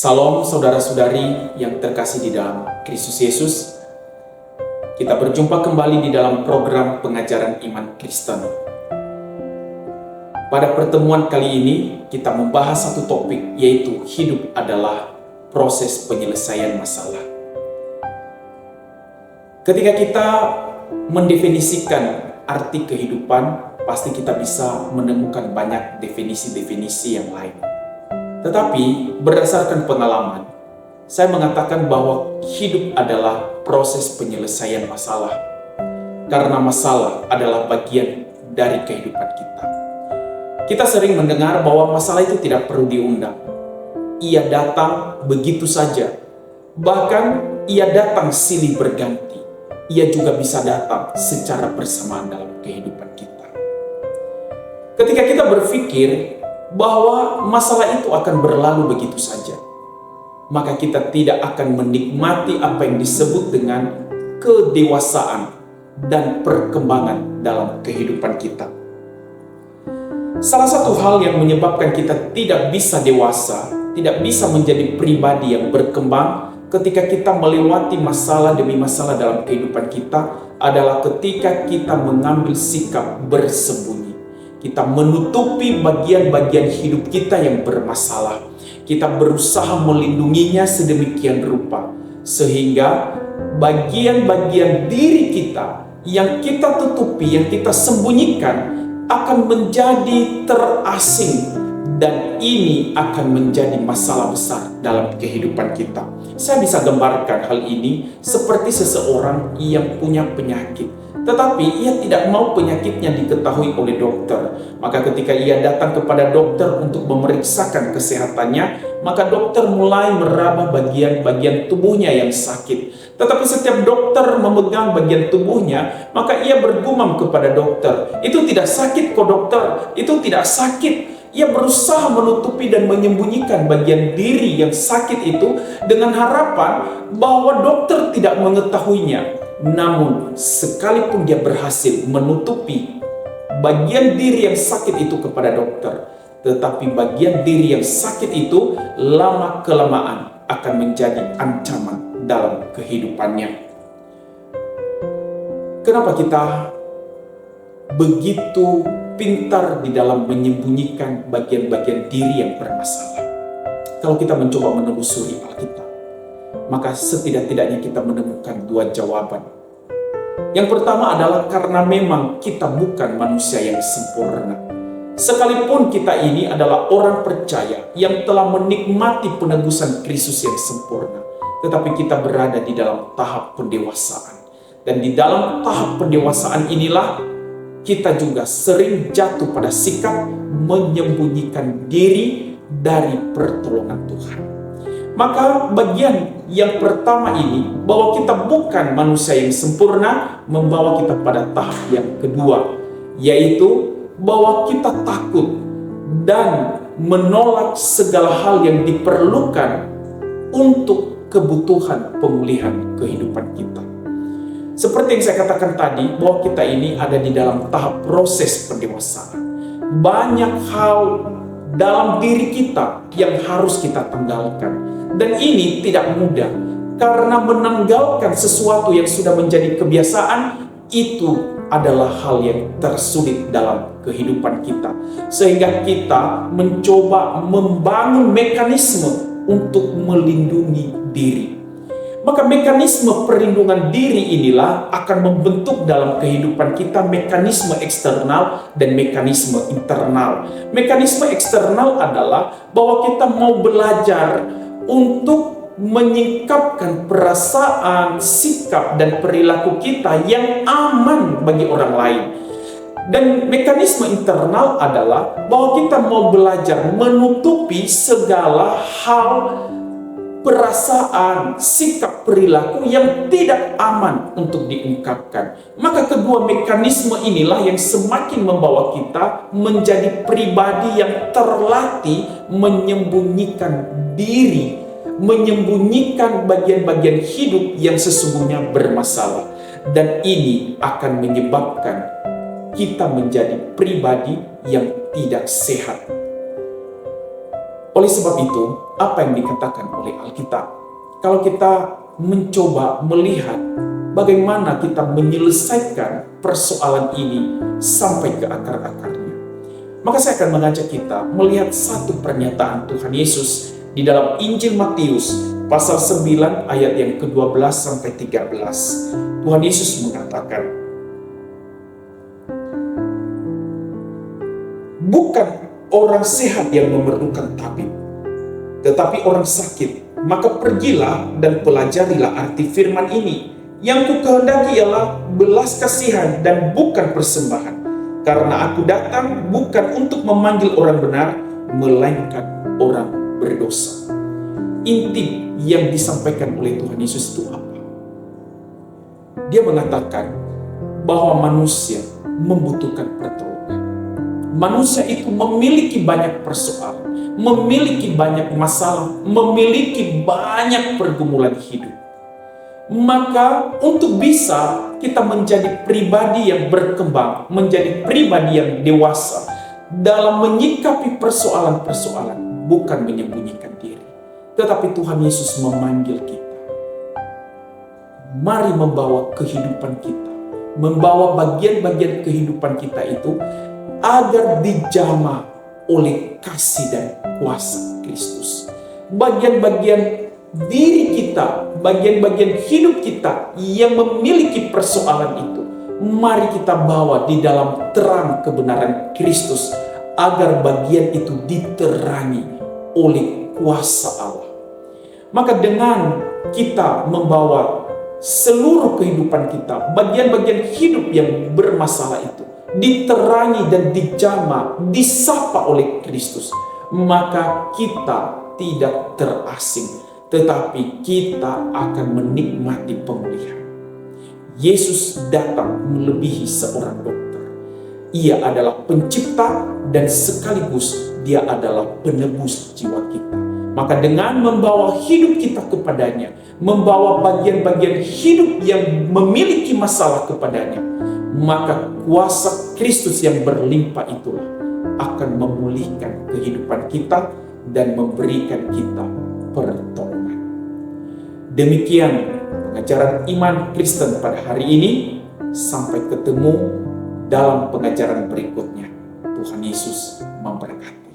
Salam saudara-saudari yang terkasih di dalam Kristus Yesus. Kita berjumpa kembali di dalam program pengajaran iman Kristen. Pada pertemuan kali ini kita membahas satu topik, yaitu hidup adalah proses penyelesaian masalah. Ketika kita mendefinisikan arti kehidupan, pasti kita bisa menemukan banyak definisi-definisi yang lain. Tetapi berdasarkan pengalaman, saya mengatakan bahwa hidup adalah proses penyelesaian masalah. Karena masalah adalah bagian dari kehidupan kita. Kita sering mendengar bahwa masalah itu tidak perlu diundang. Ia datang begitu saja. Bahkan ia datang silih berganti. Ia juga bisa datang secara bersamaan dalam kehidupan kita. Ketika kita berpikir bahwa masalah itu akan berlalu begitu saja, maka kita tidak akan menikmati apa yang disebut dengan kedewasaan dan perkembangan dalam kehidupan kita. Salah satu hal yang menyebabkan kita tidak bisa dewasa, tidak bisa menjadi pribadi yang berkembang ketika kita melewati masalah demi masalah dalam kehidupan kita adalah ketika kita mengambil sikap bersembunyi. Kita menutupi bagian-bagian hidup kita yang bermasalah. Kita berusaha melindunginya sedemikian rupa, sehingga bagian-bagian diri kita yang kita tutupi, yang kita sembunyikan, akan menjadi terasing. Dan ini akan menjadi masalah besar dalam kehidupan kita. Saya bisa gambarkan hal ini seperti seseorang yang punya penyakit, tetapi ia tidak mau penyakitnya diketahui oleh dokter. Maka ketika ia datang kepada dokter untuk memeriksakan kesehatannya, maka dokter mulai meraba bagian-bagian tubuhnya yang sakit. Tetapi setiap dokter memegang bagian tubuhnya, maka ia bergumam kepada dokter, "Itu tidak sakit kok dokter, itu tidak sakit." Ia berusaha menutupi dan menyembunyikan bagian diri yang sakit itu dengan harapan bahwa dokter tidak mengetahuinya. Namun, sekalipun dia berhasil menutupi bagian diri yang sakit itu kepada dokter, tetapi bagian diri yang sakit itu lama-kelamaan akan menjadi ancaman dalam kehidupannya. Kenapa kita begitu pintar di dalam menyembunyikan bagian-bagian diri yang bermasalah? Kalau kita mencoba menelusuri Alkitab, maka setidak-tidaknya kita menemukan dua jawaban. Yang pertama adalah karena memang kita bukan manusia yang sempurna. Sekalipun kita ini adalah orang percaya yang telah menikmati penebusan Kristus yang sempurna, tetapi kita berada di dalam tahap pendewasaan. Dan di dalam tahap pendewasaan inilah kita juga sering jatuh pada sikap menyembunyikan diri dari pertolongan Tuhan. Maka bagian yang pertama ini, bahwa kita bukan manusia yang sempurna, membawa kita pada tahap yang kedua, yaitu bahwa kita takut dan menolak segala hal yang diperlukan untuk kebutuhan pemulihan kehidupan kita. Seperti yang saya katakan tadi, bahwa kita ini ada di dalam tahap proses pendewasaan. Banyak hal dalam diri kita yang harus kita tanggalkan. Dan ini tidak mudah, karena menanggalkan sesuatu yang sudah menjadi kebiasaan, itu adalah hal yang tersulit dalam kehidupan kita. Sehingga kita mencoba membangun mekanisme untuk melindungi diri. Maka mekanisme perlindungan diri inilah akan membentuk dalam kehidupan kita mekanisme eksternal dan mekanisme internal. Mekanisme eksternal adalah bahwa kita mau belajar untuk menyingkapkan perasaan, sikap, dan perilaku kita yang aman bagi orang lain. Dan mekanisme internal adalah bahwa kita mau belajar menutupi segala hal, perasaan, sikap, perilaku yang tidak aman untuk diungkapkan. Maka kedua mekanisme inilah yang semakin membawa kita menjadi pribadi yang terlatih menyembunyikan diri, menyembunyikan bagian-bagian hidup yang sesungguhnya bermasalah. Dan ini akan menyebabkan kita menjadi pribadi yang tidak sehat. Oleh sebab itu, apa yang dikatakan oleh Alkitab? Kalau kita mencoba melihat bagaimana kita menyelesaikan persoalan ini sampai ke akar-akarnya, maka saya akan mengajak kita melihat satu pernyataan Tuhan Yesus di dalam Injil Matius pasal 9 ayat yang ke-12 sampai 13. Tuhan Yesus mengatakan, "Bukan orang sehat yang memerlukan tabib, tetapi orang sakit. Maka pergilah dan pelajarilah arti firman ini. Yang kukehendaki ialah belas kasihan dan bukan persembahan. Karena aku datang bukan untuk memanggil orang benar, melainkan orang berdosa." Inti yang disampaikan oleh Tuhan Yesus itu apa? Dia mengatakan bahwa manusia membutuhkan pertolongan. Manusia itu memiliki banyak persoalan, memiliki banyak masalah, memiliki banyak pergumulan hidup. Maka untuk bisa kita menjadi pribadi yang berkembang, menjadi pribadi yang dewasa dalam menyikapi persoalan-persoalan, bukan menyembunyikan diri, tetapi Tuhan Yesus memanggil kita. Mari membawa kehidupan kita, membawa bagian-bagian kehidupan kita itu agar dijamah oleh kasih dan kuasa Kristus. Bagian-bagian diri kita, bagian-bagian hidup kita yang memiliki persoalan itu, mari kita bawa di dalam terang kebenaran Kristus, agar bagian itu diterangi oleh kuasa Allah. Maka dengan kita membawa seluruh kehidupan kita, bagian-bagian hidup yang bermasalah itu diterangi dan dijamah, disapa oleh Kristus, maka kita tidak terasing, tetapi kita akan menikmati pemulihan. Yesus datang melebihi seorang dokter. Ia adalah pencipta dan sekaligus Dia adalah penebus jiwa kita. Maka dengan membawa hidup kita kepadanya, membawa bagian-bagian hidup yang memiliki masalah kepadanya, maka kuasa Kristus yang berlimpah itulah akan memulihkan kehidupan kita dan memberikan kita pertolongan. Demikian pengajaran iman Kristen pada hari ini. Sampai ketemu dalam pengajaran berikutnya. Tuhan Yesus memberkati.